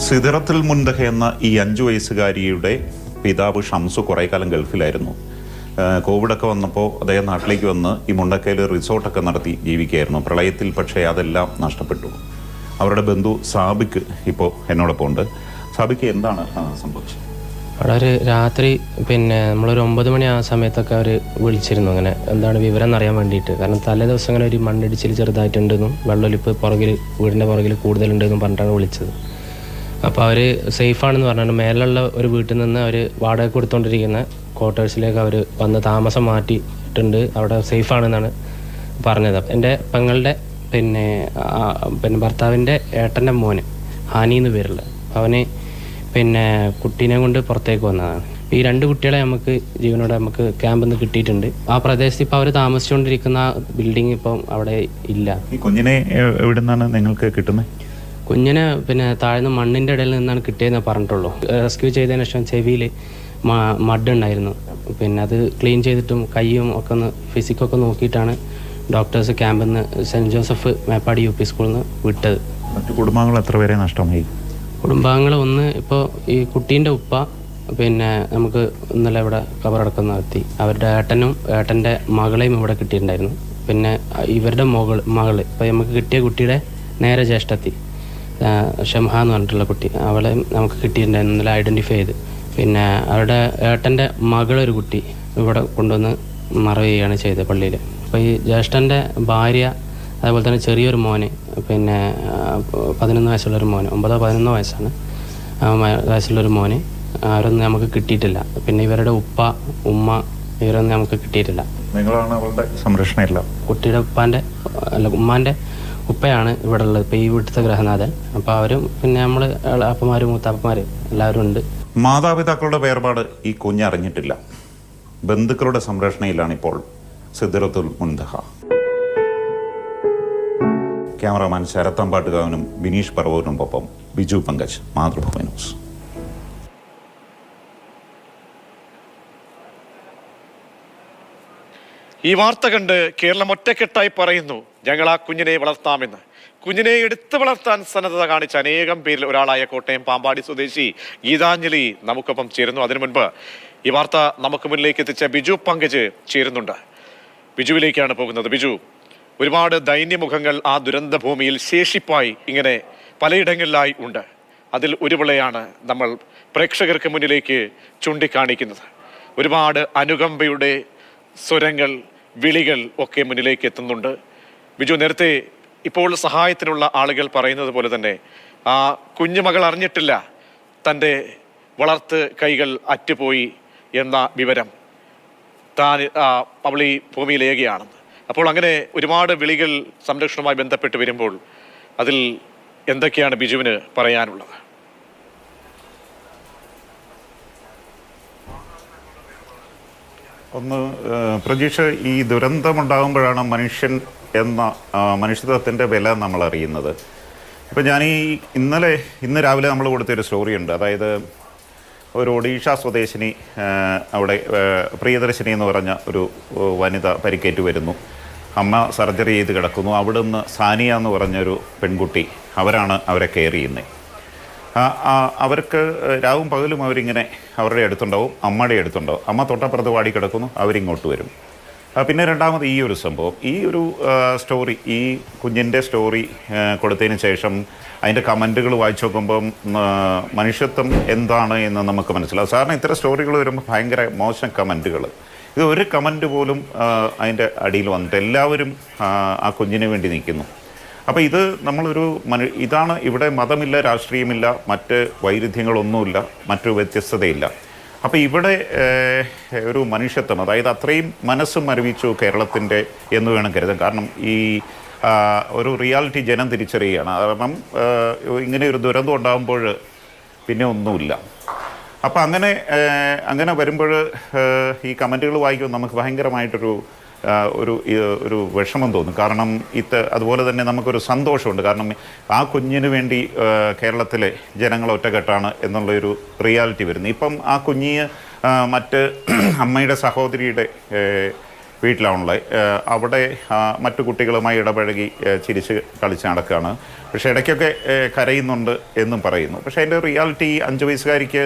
സിദറത്തുൽ മുൻതഹ എന്ന ഈ 5 വയസ്സുകാരിയുടെ പിതാവ് ഷംസു കുറേ കാലം ഗൾഫിലായിരുന്നു. കോവിഡൊക്കെ വന്നപ്പോൾ അദ്ദേഹം നാട്ടിലേക്ക് വന്ന് ഈ മുണ്ടക്കയിൽ റിസോർട്ടൊക്കെ നടത്തി ജീവിക്കുകയായിരുന്നു. പ്രളയത്തിൽ പക്ഷേ അതെല്ലാം നഷ്ടപ്പെട്ടു. അവരുടെ ബന്ധു സാബിക്ക് ഇപ്പോൾ എന്നോടൊപ്പം ഉണ്ട്. സാബിക്ക് എന്താണ് സംഭവിച്ചത്? അവിടെ ഒരു രാത്രി നമ്മളൊരു 9 മണി ആ സമയത്തൊക്കെ അവർ വിളിച്ചിരുന്നു, അങ്ങനെ എന്താണ് വിവരം എന്നറിയാൻ വേണ്ടിയിട്ട്. കാരണം തലേ ദിവസം അങ്ങനെ ഒരു മണ്ണിടിച്ചിൽ ചെറുതായിട്ടുണ്ടെന്നും വെള്ളൊലിപ്പ് വീടിൻ്റെ പുറകിൽ കൂടുതലുണ്ടെന്നും പറഞ്ഞിട്ടാണ് വിളിച്ചത്. അപ്പോൾ അവർ സേഫാണെന്ന് പറഞ്ഞാൽ മേലുള്ള ഒരു വീട്ടിൽ നിന്ന് അവർ വാടക കൊടുത്തുകൊണ്ടിരിക്കുന്ന ക്വാർട്ടേഴ്സിലേക്ക് അവർ വന്ന് താമസം മാറ്റിയിട്ടുണ്ട്, അവിടെ സേഫാണെന്നാണ് പറഞ്ഞത്. എൻ്റെ പെങ്ങളുടെ ഭർത്താവിൻ്റെ ഏട്ടൻ്റെ മോന് ഹാനി എന്ന് പേരുള്ള അവന് കുട്ടീനെ കൊണ്ട് പുറത്തേക്ക് വന്നതാണ്. ഈ 2 കുട്ടികളെ നമുക്ക് ജീവനോടെ നമുക്ക് ക്യാമ്പിൽ നിന്ന് കിട്ടിയിട്ടുണ്ട്. ആ പ്രദേശത്ത് ഇപ്പോൾ അവർ താമസിച്ചുകൊണ്ടിരിക്കുന്ന ബിൽഡിംഗ് ഇപ്പം അവിടെ ഇല്ല. ഈ കുഞ്ഞിനെ എവിടെ നിന്നാണ് നിങ്ങൾക്ക് കിട്ടുന്നത്? കുഞ്ഞിനെ താഴ്ന്ന മണ്ണിൻ്റെ ഇടയിൽ നിന്നാണ് കിട്ടിയതെന്ന് പറഞ്ഞിട്ടുള്ളൂ. റെസ്ക്യൂ ചെയ്തതിന് ശേഷം ചെവിയിൽ മഡ് ഉണ്ടായിരുന്നു. അത് ക്ലീൻ ചെയ്തിട്ടും കയ്യും ഒക്കെ ഒന്ന് ഫിസിക്കൊക്കെ നോക്കിയിട്ടാണ് ഡോക്ടേഴ്സ് ക്യാമ്പിൽ നിന്ന് സെൻറ്റ് ജോസഫ് മേപ്പാടി UP സ്കൂളിൽ നിന്ന് വിട്ടത്. മറ്റു കുടുംബാംഗങ്ങൾ എത്ര പേരെ നഷ്ടമായി? കുടുംബാംഗങ്ങൾ ഒന്ന് ഇപ്പോൾ ഈ കുട്ടീൻ്റെ ഉപ്പ നമുക്ക് ഇന്നലെ ഇവിടെ കബറടക്കം നടത്തി. അവരുടെ ഏട്ടൻ്റെ മകളെയും ഇവിടെ കിട്ടിയിട്ടുണ്ടായിരുന്നു. ഇവരുടെ മകള് ഇപ്പോൾ നമുക്ക് കിട്ടിയ കുട്ടിയുടെ നേരെ ജ്യേഷ്ഠത്തി ഷംഹ എന്ന് പറഞ്ഞിട്ടുള്ള കുട്ടി, അവളെ നമുക്ക് കിട്ടിയിട്ടുണ്ടായിരുന്നു ഇന്നലെ ഐഡൻറ്റിഫൈ ചെയ്ത്. അവരുടെ ഏട്ടൻ്റെ മകളൊരു കുട്ടി ഇവിടെ കൊണ്ടുവന്ന് മറവ് ചെയ്യുകയാണ് ചെയ്തത് പള്ളിയിൽ. അപ്പോൾ ഈ ജ്യേഷ്ഠൻ്റെ ഭാര്യ അതേപോലെ തന്നെ ചെറിയൊരു മോന് 11 വയസ്സുള്ളൊരു മോന്, 9-11 വയസ്സാണ് വയസ്സുള്ളൊരു മോന്, അവരൊന്നും നമുക്ക് കിട്ടിയിട്ടില്ല. ഇവരുടെ ഉമ്മ ഇവരൊന്നും നമുക്ക് കിട്ടിയിട്ടില്ല. നിങ്ങളാണ് അവളുടെ സംരക്ഷണമില്ല. കുട്ടിയുടെ ഉമ്മാൻ്റെ ഉപ്പയാണ് ഇവിടെ ഉള്ളത്, ഇപ്പോൾ ഈ വീട്ടിലത്തെ ഗ്രഹനാഥൻ. അപ്പോൾ അവരും നമ്മൾ അപ്പന്മാരും മൂത്തപ്പന്മാർ എല്ലാവരും ഉണ്ട്. മാതാപിതാക്കളുടെ വേർപാട് ഈ കുഞ്ഞറിഞ്ഞിട്ടില്ല. ബന്ധുക്കളുടെ സംരക്ഷണയിലാണ് ഇപ്പോൾ സിദ്റത്തുൽ മുൻതഹ. ക്യാമറാമാൻ ശരത്തമ്പാട്ടുകാവനും ബിനീഷ് പറവൂരിനൊപ്പം ബിജു പങ്കജ്, മാതൃഭൂമി ന്യൂസ്. ഈ വാർത്ത കണ്ട് കേരളം ഒറ്റക്കെട്ടായി പറയുന്നു, ഞങ്ങൾ ആ കുഞ്ഞിനെ വളർത്താമെന്ന്. കുഞ്ഞിനെ എടുത്തു വളർത്താൻ സന്നദ്ധത കാണിച്ച അനേകം പേരിൽ ഒരാളായ കോട്ടയം പാമ്പാടി സ്വദേശി ഗീതാഞ്ജലി നമുക്കൊപ്പം ചേരുന്നു. അതിനു മുൻപ് ഈ വാർത്ത നമുക്ക് മുന്നിലേക്ക് എത്തിച്ച ബിജു പങ്കജ് ചേരുന്നുണ്ട്. ബിജുവിലേക്കാണ് പോകുന്നത്. ബിജു, ഒരുപാട് ദൈന്യമുഖങ്ങൾ ആ ദുരന്ത ഭൂമിയിൽ ശേഷിപ്പായി ഇങ്ങനെ പലയിടങ്ങളിലായി ഉണ്ട്. അതിൽ ഒരു വിളയാണ് നമ്മൾ പ്രേക്ഷകർക്ക് മുന്നിലേക്ക് ചൂണ്ടിക്കാണിക്കുന്നത്. ഒരുപാട് അനുകമ്പയുടെ സ്വരങ്ങൾ, വിളികൾ ഒക്കെ മുന്നിലേക്ക് എത്തുന്നുണ്ട്. ബിജു, നേരത്തെ ഇപ്പോൾ സഹായത്തിനുള്ള ആളുകൾ പറയുന്നത് പോലെ തന്നെ ആ കുഞ്ഞുമകൾ അറിഞ്ഞിട്ടില്ല തൻ്റെ വളർത്ത് കൈകൾ അറ്റുപോയി എന്ന വിവരം. അവൾ ഈ ഭൂമിയിലേകയാണെന്ന്. അപ്പോൾ അങ്ങനെ ഒരുപാട് വിളികൾ സംരക്ഷണവുമായി ബന്ധപ്പെട്ട് വരുമ്പോൾ അതിൽ എന്തൊക്കെയാണ് ബിജുവിന് പറയാനുള്ളത്? ഒന്ന്, പ്രജീഷ്, ഈ ദുരന്തമുണ്ടാകുമ്പോഴാണ് മനുഷ്യൻ എന്ന മനുഷ്യത്വത്തിൻ്റെ വില നമ്മൾ അറിയുന്നത്. ഇപ്പം ഇന്ന് രാവിലെ നമ്മൾ കൊടുത്തൊരു സ്റ്റോറിയുണ്ട്. അതായത് ഒരു ഒഡീഷ സ്വദേശിനി, അവിടെ പ്രിയദർശിനി എന്ന് പറഞ്ഞ ഒരു വനിത പരിക്കേറ്റ് വരുന്നു. അമ്മ സർജറി ചെയ്ത് കിടക്കുന്നു. അവിടുന്ന് സാനിയ എന്ന് പറഞ്ഞൊരു പെൺകുട്ടി, അവരാണ് അവരെ കെയർ ചെയ്യുന്നത്. അവർക്ക് രാവും പകലും അവരിങ്ങനെ അവരുടെ അടുത്തുണ്ടാവും, അമ്മയുടെ അടുത്തുണ്ടാവും. അമ്മ തൊട്ടപ്പുറത്ത് വാടി കിടക്കുന്നു, അവരിങ്ങോട്ട് വരും. പിന്നെ രണ്ടാമത് ഈ ഒരു സംഭവം, ഈ ഒരു സ്റ്റോറി, ഈ കുഞ്ഞിൻ്റെ സ്റ്റോറി കൊടുത്തതിന് ശേഷം അതിൻ്റെ കമൻറ്റുകൾ വായിച്ചു നോക്കുമ്പം മനുഷ്യത്വം എന്താണ് എന്ന് നമുക്ക് മനസ്സിലാവും. സാധാരണ ഇത്തരം സ്റ്റോറികൾ വരുമ്പോൾ ഭയങ്കര മോശം കമൻറ്റുകൾ. ഇത് ഒരു കമൻറ്റ് പോലും അതിൻ്റെ അടിയിൽ വന്നിട്ട് എല്ലാവരും ആ കുഞ്ഞിന് വേണ്ടി നിൽക്കുന്നു. അപ്പോൾ ഇത് ഇതാണ് ഇവിടെ മതമില്ല, രാഷ്ട്രീയമില്ല, മറ്റ് വൈരുദ്ധ്യങ്ങളൊന്നുമില്ല, മറ്റു വ്യത്യസ്തതയില്ല. അപ്പോൾ ഇവിടെ ഒരു മനുഷ്യത്വം, അതായത് അത്രയും മനസ്സും മരവിച്ചു കേരളത്തിൻ്റെ എന്ന് വേണം കരുതാൻ. കാരണം ഈ ഒരു റിയാലിറ്റി ജനം തിരിച്ചറിയുകയാണ്. കാരണം ഇങ്ങനെ ഒരു ദുരന്തം ഉണ്ടാകുമ്പോൾ പിന്നെ ഒന്നുമില്ല. അപ്പോൾ അങ്ങനെ വരുമ്പോൾ ഈ കമൻറ്റുകൾ വായിക്കുമ്പോൾ നമുക്ക് ഭയങ്കരമായിട്ടൊരു ഒരു വിഷമം തോന്നും. കാരണം അതുപോലെ തന്നെ നമുക്കൊരു സന്തോഷമുണ്ട്. കാരണം ആ കുഞ്ഞിന് വേണ്ടി കേരളത്തിലെ ജനങ്ങൾ ഒറ്റക്കെട്ടാണ് എന്നുള്ളൊരു റിയാലിറ്റി വരുന്നു. ഇപ്പം ആ കുഞ്ഞിന് മറ്റ് അമ്മയുടെ സഹോദരിയുടെ വീട്ടിലാണുള്ളത്. അവിടെ മറ്റു കുട്ടികളുമായി ഇടപഴകി ചിരിച്ച് കളിച്ച് നടക്കുകയാണ്. പക്ഷേ ഇടയ്ക്കൊക്കെ കരയുന്നുണ്ട് എന്നും പറയുന്നു. പക്ഷേ അതിൻ്റെ റിയാലിറ്റി 5 വയസ്സുകാരിക്ക്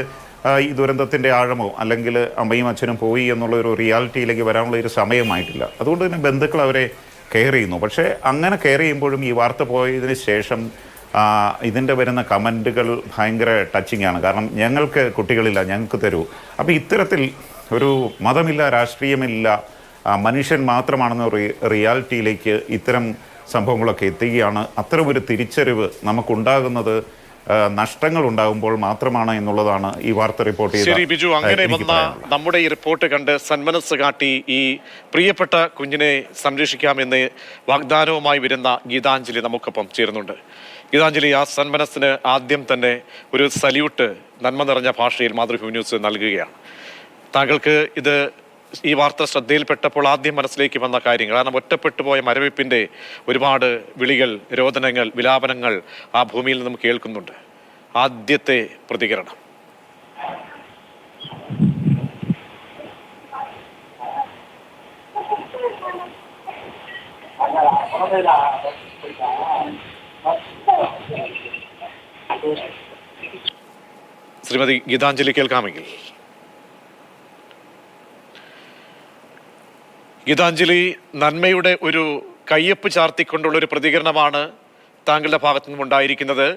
ഈ ദുരന്തത്തിൻ്റെ ആഴമോ അല്ലെങ്കിൽ അമ്മയും അച്ഛനും പോയി എന്നുള്ള ഒരു റിയാലിറ്റിയിലേക്ക് വരാനുള്ള ഒരു സമയമായിട്ടില്ല. അതുകൊണ്ട് തന്നെ ബന്ധുക്കൾ അവരെ കെയർ ചെയ്യുന്നു. പക്ഷേ അങ്ങനെ കെയർ ചെയ്യുമ്പോഴും ഈ വാർത്ത പോയതിന് ശേഷം ഇതിൻ്റെ വരുന്ന കമൻറ്റുകൾ ഭയങ്കര ടച്ചിങ് ആണ്. കാരണം ഞങ്ങൾക്ക് കുട്ടികളില്ല, ഞങ്ങൾക്ക് തരൂ. അപ്പോൾ ഇത്തരത്തിൽ ഒരു മതമില്ല, രാഷ്ട്രീയമില്ല, മനുഷ്യൻ മാത്രമാണെന്ന റിയാലിറ്റിയിലേക്ക് ഇത്തരം സംഭവങ്ങളൊക്കെ എത്തുകയാണ്. അത്തരമൊരു തിരിച്ചറിവ് നമുക്കുണ്ടാകുന്നത് നഷ്ടങ്ങൾ ഉണ്ടാകുമ്പോൾ മാത്രമാണ് എന്നുള്ളതാണ് ഈ വാർത്ത റിപ്പോർട്ട് ചെയ്തത്. ശരി ബിജു, അങ്ങനെ വന്ന നമ്മുടെ ഈ റിപ്പോർട്ട് കണ്ട് സന്മനസ് കാട്ടി ഈ പ്രിയപ്പെട്ട കുഞ്ഞിനെ സംരക്ഷിക്കാമെന്ന് വാഗ്ദാനവുമായി വരുന്ന ഗീതാഞ്ജലി നമുക്കൊപ്പം ചേരുന്നുണ്ട്. ഗീതാഞ്ജലി, ആ സന്മനസ്സിന് ആദ്യം തന്നെ ഒരു സല്യൂട്ട് നന്മ നിറഞ്ഞ ഭാഷയിൽ മാതൃഭൂമി ന്യൂസ് നൽകുകയാണ്. താങ്കൾക്ക് ഈ വാർത്ത ശ്രദ്ധയിൽപ്പെട്ടപ്പോൾ ആദ്യം മനസ്സിലേക്ക് വന്ന കാര്യങ്ങൾ, കാരണം ഒറ്റപ്പെട്ടു പോയ മരവിപ്പിൻ്റെ ഒരുപാട് വിളികൾ, രോദനങ്ങൾ, വിലാപനങ്ങൾ ആ ഭൂമിയിൽ നിന്നും കേൾക്കുന്നുണ്ട്. ആദ്യത്തെ പ്രതികരണം? ശ്രീമതി ഗീതാഞ്ജലി കേൾക്കാമെങ്കിൽ. ഗീതാഞ്ജലി, നന്മയുടെ ഒരു കയ്യൊപ്പ് ചാർത്തിക്കൊണ്ടുള്ള ഒരു പ്രതികരണമാണ് താങ്കളുടെ ഭാഗത്തു നിന്നും ഉണ്ടായിരിക്കുന്നത്.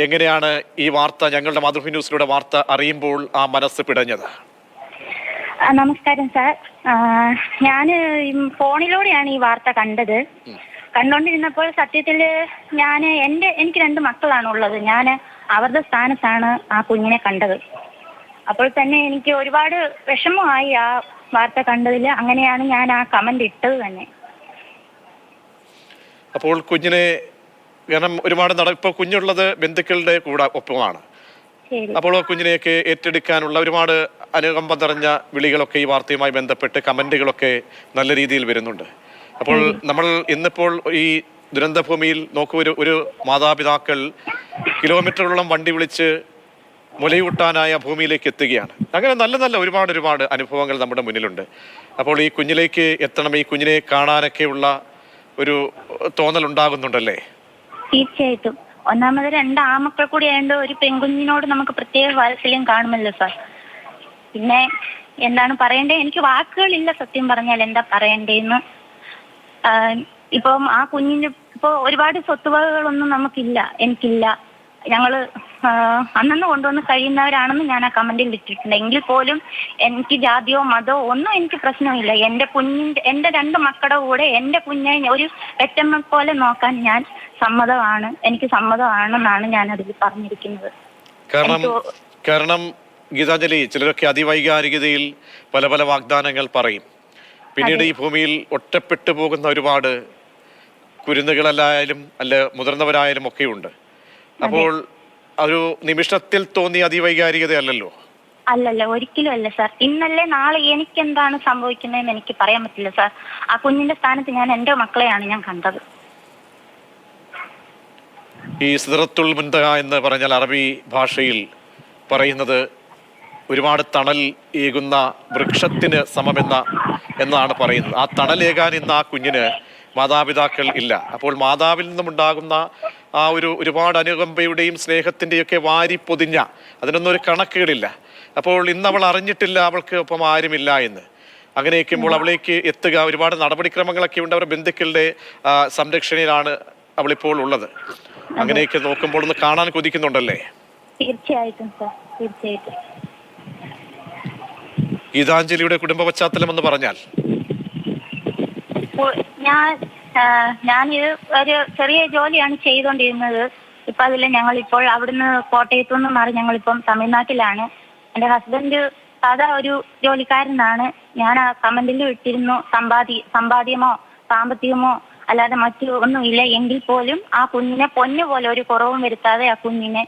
എങ്ങനെയാണ് ഈ വാർത്ത, ഞങ്ങളുടെ മാതൃഭൂമി ന്യൂസിലൂടെ വാർത്ത അറിയുമ്പോൾ ആ മനസ്സ് പിടഞ്ഞത്? നമസ്കാരം സാർ. ഞാൻ ഫോണിലൂടെയാണ് ഈ വാർത്ത കണ്ടത്. കണ്ടുകൊണ്ടിരുന്നപ്പോൾ സത്യത്തിൽ എനിക്ക് 2 മക്കളാണുള്ളത്. ഞാൻ അവരുടെ സ്ഥാനത്താണ് ആ കുഞ്ഞിനെ കണ്ടത്. അപ്പോൾ തന്നെ എനിക്ക് ഒരുപാട് വിഷമമായി ആ വാർത്ത കണ്ടതിൽ. അങ്ങനെയാണ് ഞാൻ ആ കമന്റ് ഇട്ടത് തന്നെ. അപ്പോൾ കുഞ്ഞിനെ, കാരണം ഒരുപാട് ഇപ്പോൾ കുഞ്ഞുള്ളത് ബന്ധുക്കളുടെ കൂടെ ഒപ്പമാണ്. അപ്പോൾ കുഞ്ഞിനെയൊക്കെ ഏറ്റെടുക്കാനുള്ള ഒരുപാട് അനുകമ്പ നിറഞ്ഞ വിളികളൊക്കെ ഈ വാർത്തയുമായി ബന്ധപ്പെട്ട് കമന്റുകളൊക്കെ നല്ല രീതിയിൽ വരുന്നുണ്ട്. അപ്പോൾ നമ്മൾ ഇന്നിപ്പോൾ ഈ ദുരന്തഭൂമിയിൽ നോക്കൂ, ഒരു മാതാപിതാക്കൾ കിലോമീറ്ററുകളോളം വണ്ടി വിളിച്ച് മുലയൂട്ടാനായ ഭൂമിയിലേക്ക് എത്തുകയാണ്. അങ്ങനെ നല്ല നല്ല ഒരുപാട് അനുഭവങ്ങൾ നമ്മുടെ മുന്നിലുണ്ട്. അപ്പോൾ ഈ കുഞ്ഞിലേക്ക് എത്തണം, ഈ കുഞ്ഞിനെ കാണാനൊക്കെയുള്ള ഒരു തോന്നൽ ഉണ്ടാകുന്നുണ്ടല്ലേ? തീർച്ചയായിട്ടും. ഒന്നാമത് 2 ആമക്കൾ കൂടി ആയതുകൊണ്ട് ഒരു പെൺകുഞ്ഞിനോട് നമുക്ക് പ്രത്യേക വാത്സല്യം കാണുമല്ലോ സാർ. പിന്നെ എന്താണ് പറയണ്ടേ, എനിക്ക് വാക്കുകളില്ല സത്യം പറഞ്ഞാൽ എന്താ പറയണ്ടേന്ന്. ഇപ്പം ആ കുഞ്ഞിന് ഇപ്പോൾ ഒരുപാട് സ്വത്തുവകകളൊന്നും എനിക്കില്ല. ഞങ്ങള് അന്നു കൊണ്ടുവന്ന് കഴിയുന്നവരാണെന്ന് ഞാൻ ആ കമന്റിൽ ഇട്ടിട്ടുണ്ട്. എങ്കിൽ പോലും എനിക്ക് ജാതിയോ മതമോ ഒന്നും എനിക്ക് പ്രശ്നമില്ല. എൻ്റെ 2 മക്കളുടെ കൂടെ എൻ്റെ കുഞ്ഞിനെ ഒരു പെറ്റമ്മ പോലെ നോക്കാൻ എനിക്ക് സമ്മതമാണെന്നാണ് ഞാൻ അതിൽ പറഞ്ഞിരിക്കുന്നത്. കാരണം ഗീതാഞ്ജലി, ചിലരൊക്കെ അതിവൈകാരികതയിൽ പല പല വാഗ്ദാനങ്ങൾ പറയും. പിന്നീട് ഈ ഭൂമിയിൽ ഒറ്റപ്പെട്ടു പോകുന്ന ഒരുപാട് കുരുന്നുകളല്ലായാലും മുതിർന്നവരായാലും ഒക്കെ ഉണ്ട്. അപ്പോൾ ഒരു നിമിഷത്തിൽ തോന്നിയ അതിവൈകാരികതയല്ലല്ലോ? അല്ലല്ല, ഒരിക്കലും അല്ല സാർ. ഇന്നല്ലേ നാളെ എനിക്ക് എന്താണ് സംഭവിക്കുന്നതെന്ന് എനിക്ക് പറയാൻ പറ്റില്ല സാർ. ആ കുഞ്ഞിന്റെ സ്ഥാനത്ത് ഞാൻ എൻ്റെ മക്കളെയാണ് ഞാൻ കണ്ടത്. ഈ സിദ്റത്തുൽ മുൻതഹ എന്ന് പറഞ്ഞാൽ അറബി ഭാഷയിൽ പറയുന്നത് ഒരുപാട് തണൽ ഏകുന്ന വൃക്ഷത്തിന് എന്നാണ് പറയുന്നത്. ആ തണലേകാൻ ഇന്ന് ആ കുഞ്ഞിന് മാതാപിതാക്കൾ ഇല്ല. അപ്പോൾ മാതാവിൽ നിന്നുമുണ്ടാകുന്ന ആ ഒരുപാട് അനുകമ്പയുടെയും സ്നേഹത്തിൻ്റെയൊക്കെ വാരി പൊതിഞ്ഞ അതിനൊന്നും ഒരു കണക്കുകളില്ല. അപ്പോൾ ഇന്ന് അവൾ അറിഞ്ഞിട്ടില്ല അവൾക്ക് ഒപ്പം ആരുമില്ല എന്ന്. അങ്ങനെയൊക്കെയുമ്പോൾ അവളേക്ക് എത്തുക, ഒരുപാട് നടപടിക്രമങ്ങളൊക്കെ ഉണ്ട്. അവരുടെ ബന്ധുക്കളുടെ സംരക്ഷണയിലാണ് അവളിപ്പോൾ ഉള്ളത്. അങ്ങനെയൊക്കെ നോക്കുമ്പോൾ ഒന്ന് കാണാൻ കൊതിക്കുന്നുണ്ടല്ലേ? തീർച്ചയായിട്ടും സാർ, തീർച്ചയായിട്ടും. ഗീതാഞ്ജലിയുടെ കുടുംബ പശ്ചാത്തലം എന്ന് പറഞ്ഞാൽ, ഞാൻ ഒരു ചെറിയ ജോലിയാണ് ചെയ്തുകൊണ്ടിരുന്നത്. ഇപ്പൊ ഞങ്ങളിപ്പോൾ അവിടുന്ന് കോട്ടയത്തു നിന്ന് മാറി ഞങ്ങളിപ്പം തമിഴ്നാട്ടിലാണ്. എൻ്റെ ഹസ്ബൻഡ് സാധാ ഒരു ജോലിക്കാരനാണ്. ഞാൻ ആ കമന്റിലും ഇട്ടിരുന്നു, സമ്പാദ്യമോ സാമ്പത്തികമോ അല്ലാതെ മറ്റു ഒന്നുമില്ല. എങ്കിൽ പോലും ആ കുഞ്ഞിനെ പൊന്നുപോലെ ഒരു കുറവും വരുത്താതെ ആ കുഞ്ഞിനെ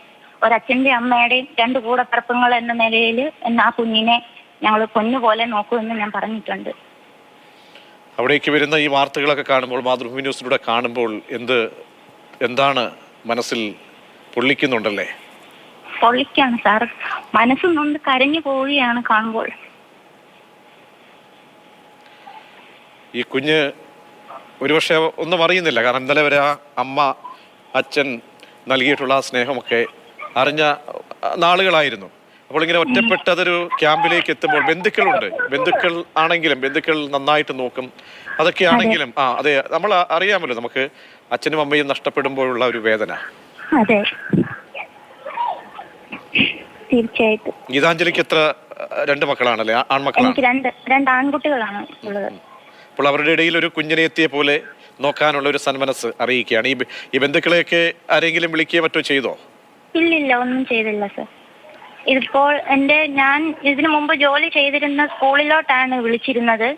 ഒരച്ഛൻ്റെ അമ്മയുടെയും 2 കൂടപ്പിറപ്പുകൾ എന്ന നിലയിൽ ആ കുഞ്ഞിനെ ഞങ്ങൾ പൊന്നുപോലെ നോക്കുമെന്ന് ഞാൻ പറഞ്ഞിട്ടുണ്ട്. അവിടേക്ക് വരുന്ന ഈ വാർത്തകളൊക്കെ കാണുമ്പോൾ, മാതൃഭൂമി ന്യൂസിലൂടെ കാണുമ്പോൾ എന്താണ് മനസ്സിൽ പൊള്ളിക്കുന്നുണ്ടല്ലേ? പൊള്ളിക്കാണ് സാർ, മനസ്സ് നൊന്ന് കരഞ്ഞു പോവുകയാണ് കാണുമ്പോൾ. ഈ കുഞ്ഞ് ഒരുപക്ഷെ ഒന്നും അറിയുന്നില്ല. കാരണം ഇന്നലെ വരെ ആ അമ്മ അച്ഛൻ നൽകിയിട്ടുള്ള ആ സ്നേഹമൊക്കെ അറിഞ്ഞ നാളുകളായിരുന്നു. അപ്പോൾ ഇങ്ങനെ ഒറ്റപ്പെട്ടതൊരു ക്യാമ്പിലേക്ക് എത്തുമ്പോൾ ബന്ധുക്കളുണ്ട്. ബന്ധുക്കൾ ആണെങ്കിലും ബന്ധുക്കൾ നന്നായിട്ട് നോക്കും. അതൊക്കെ ആണെങ്കിലും അതെ, നമ്മൾ അറിയാമല്ലോ നമുക്ക് അച്ഛനും അമ്മയും നഷ്ടപ്പെടുമ്പോഴുള്ള ഒരു വേദന. അതെ, തീർച്ചയായിട്ടും. ഗീതാഞ്ജലിക്ക് എത്ര രണ്ട് മക്കളാണല്ലേ? ആൺമക്കളാണ്. എനിക്ക് രണ്ട് ആൺകുട്ടികളാണ് ഉള്ളത്. അപ്പോൾ അവരുടെ ഇടയിൽ ഒരു കുഞ്ഞിനെ എത്തിയ പോലെ നോക്കാനുള്ള ഒരു സന്മനസ് അറിയിക്കുകയാണ്. ഈ ബന്ധുക്കളെയൊക്കെ ആരെങ്കിലും വിളിക്കുകയോ മറ്റോ ചെയ്തോ? ഇല്ലില്ല, ഒന്നും ചെയ്തില്ല സർ. ഇതിപ്പോൾ ഞാൻ ഇതിനു മുമ്പ് ജോലി ചെയ്തിരുന്ന സ്കൂളിലോട്ടാണ് വിളിച്ചിരുന്നത്.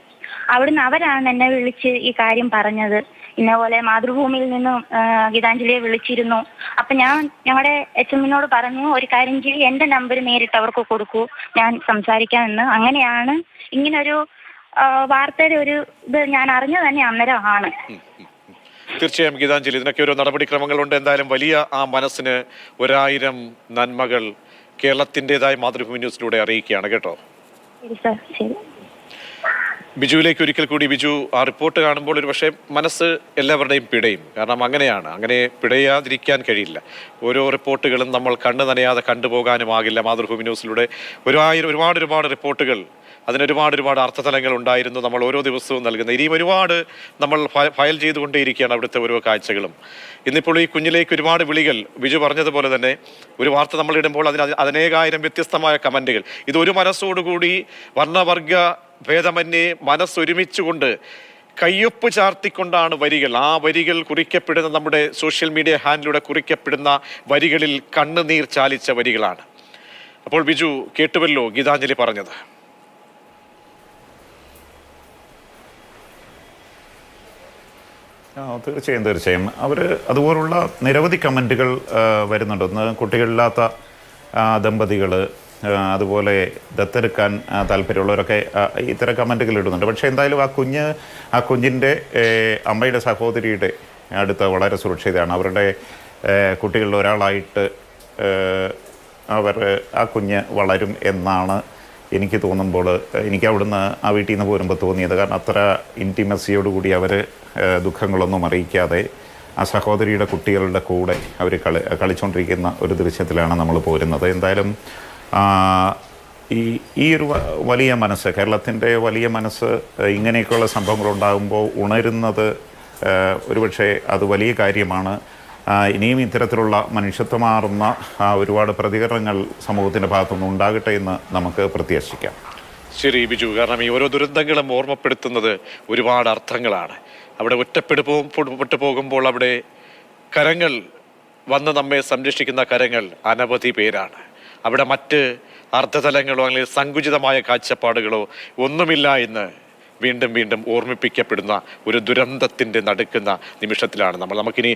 അവിടുന്ന് അവരാണ് എന്നെ വിളിച്ച് ഈ കാര്യം പറഞ്ഞത്. ഇന്നപോലെ മാതൃഭൂമിയിൽ നിന്നും ഗീതാഞ്ജലിയെ വിളിച്ചിരുന്നു. അപ്പൊ ഞാൻ ഞങ്ങളുടെ HM-നോട് പറഞ്ഞു, ഒരു കാര്യം ചെയ്യും, എന്റെ നമ്പർ നേരിട്ട് അവർക്ക് കൊടുക്കൂ, ഞാൻ സംസാരിക്കാമെന്ന്. അങ്ങനെയാണ് ഇങ്ങനൊരു വാർത്തയുടെ ഒരു ഇത് ഞാൻ അറിഞ്ഞു തന്നെ അന്നേരമാണ്. തീർച്ചയായും ഗീതാഞ്ജലി, ഇതിനൊക്കെ ഓരോ നടപടിക്രമങ്ങളുണ്ട്. എന്തായാലും വലിയ ആ മനസ്സിന് 1000 നന്മകൾ കേരളത്തിൻ്റെതായ മാതൃഭൂമി ന്യൂസിലൂടെ അറിയിക്കുകയാണ് കേട്ടോ. ശരി സർ, ശരി. ബിജുവിലേക്ക് ഒരിക്കൽ കൂടി. ബിജു, ആ റിപ്പോർട്ട് കാണുമ്പോൾ ഒരു പക്ഷേ മനസ്സ് എല്ലാവരുടെയും പിടയും. കാരണം അങ്ങനെയാണ്, അങ്ങനെ പിടയാതിരിക്കാൻ കഴിയില്ല. ഓരോ റിപ്പോർട്ടുകളും നമ്മൾ കണ്ണു നനയാതെ കണ്ടുപോകാനുമാകില്ല. മാതൃഭൂമി ന്യൂസിലൂടെ ഒരുപാട് റിപ്പോർട്ടുകൾ, അതിനൊരുപാട് അർത്ഥതലങ്ങൾ ഉണ്ടായിരുന്നു. നമ്മൾ ഓരോ ദിവസവും നൽകുന്നത് ഇനിയും ഒരുപാട് നമ്മൾ ഫയൽ ചെയ്തുകൊണ്ടേയിരിക്കുകയാണ് അവിടുത്തെ ഓരോ കാഴ്ചകളും. ഇന്നിപ്പോൾ ഈ കുഞ്ഞിലേക്ക് ഒരുപാട് വിളികൾ. ബിജു പറഞ്ഞതുപോലെ തന്നെ ഒരു വാർത്ത നമ്മൾ ഇടുമ്പോൾ അതിനേകായിരം വ്യത്യസ്തമായ കമന്റുകൾ. ഇതൊരു മനസ്സോടുകൂടി വർണ്ണവർഗ ഭേദമന്യേ മനസ്സൊരുമിച്ചുകൊണ്ട് കയ്യൊപ്പ് ചാർത്തിക്കൊണ്ടാണ് വരികൾ. ആ വരികൾ കുറിക്കപ്പെടുന്ന നമ്മുടെ സോഷ്യൽ മീഡിയ ഹാൻഡിലൂടെ കുറിക്കപ്പെടുന്ന വരികളിൽ കണ്ണുനീർ ചാലിച്ച വരികളാണ്. അപ്പോൾ ബിജു കേട്ടുവല്ലോ ഗീതാഞ്ജലി പറഞ്ഞത്. തീർച്ചയായും അവർ അതുപോലുള്ള നിരവധി കമൻറ്റുകൾ വരുന്നുണ്ട്. ഒന്ന്, കുട്ടികളില്ലാത്ത ദമ്പതികൾ, അതുപോലെ ദത്തെടുക്കാൻ താല്പര്യമുള്ളവരൊക്കെ ഇത്തരം കമൻറ്റുകൾ ഇടുന്നുണ്ട്. പക്ഷേ എന്തായാലും ആ കുഞ്ഞിൻ്റെ അമ്മയുടെ സഹോദരിയുടെ അടുത്ത് വളരെ സുരക്ഷിതയാണ്. അവരുടെ കുട്ടികളിൽ ഒരാളായിട്ട് ആ കുഞ്ഞ് വളരും എന്നാണ് എനിക്ക് തോന്നുമ്പോൾ, എനിക്ക് അവിടുന്ന് ആ വീട്ടിൽ നിന്ന് പോരുമ്പോൾ തോന്നിയത്. കാരണം അത്ര ഇൻറ്റിമസിയോടുകൂടി അവർ ദുഃഖങ്ങളൊന്നും അറിയിക്കാതെ ആ സഹോദരിയുടെ കുട്ടികളുടെ കൂടെ അവർ കളിച്ചുകൊണ്ടിരിക്കുന്ന ഒരു ദൃശ്യത്തിലാണ് നമ്മൾ പോരുന്നത്. എന്തായാലും ഈ ഒരു വലിയ മനസ്സ്, കേരളത്തിൻ്റെ വലിയ മനസ്സ് ഇങ്ങനെയൊക്കെയുള്ള സംഭവങ്ങളുണ്ടാകുമ്പോൾ ഉണരുന്നത് ഒരുപക്ഷെ അത് വലിയ കാര്യമാണ്. ഇനിയും ഇത്തരത്തിലുള്ള മനുഷ്യത്വമാർന്ന ഒരുപാട് പ്രതികരണങ്ങൾ സമൂഹത്തിൻ്റെ ഭാഗത്തുനിന്ന് ഉണ്ടാകട്ടെ എന്ന് നമുക്ക് പ്രത്യാശിക്കാം. ശരി ബിജു, കാരണം ഈ ഓരോ ദുരന്തങ്ങളും ഓർമ്മപ്പെടുത്തുന്നത് ഒരുപാട് അർത്ഥങ്ങളാണ്. അവിടെ ഒറ്റപ്പെട്ടു പോകുമ്പോൾ അവിടെ കരങ്ങൾ വന്ന് നമ്മെ സംരക്ഷിക്കുന്ന കരങ്ങൾ അനവധി പേരാണ്. അവിടെ മറ്റ് അർത്ഥതലങ്ങളോ അല്ലെങ്കിൽ സങ്കുചിതമായ കാഴ്ചപ്പാടുകളോ ഒന്നുമില്ല എന്ന് വീണ്ടും ഓർമ്മിപ്പിക്കപ്പെടുന്ന ഒരു ദുരന്തത്തിൻ്റെ നടുക്കുന്ന നിമിഷത്തിലാണ് നമുക്കിനി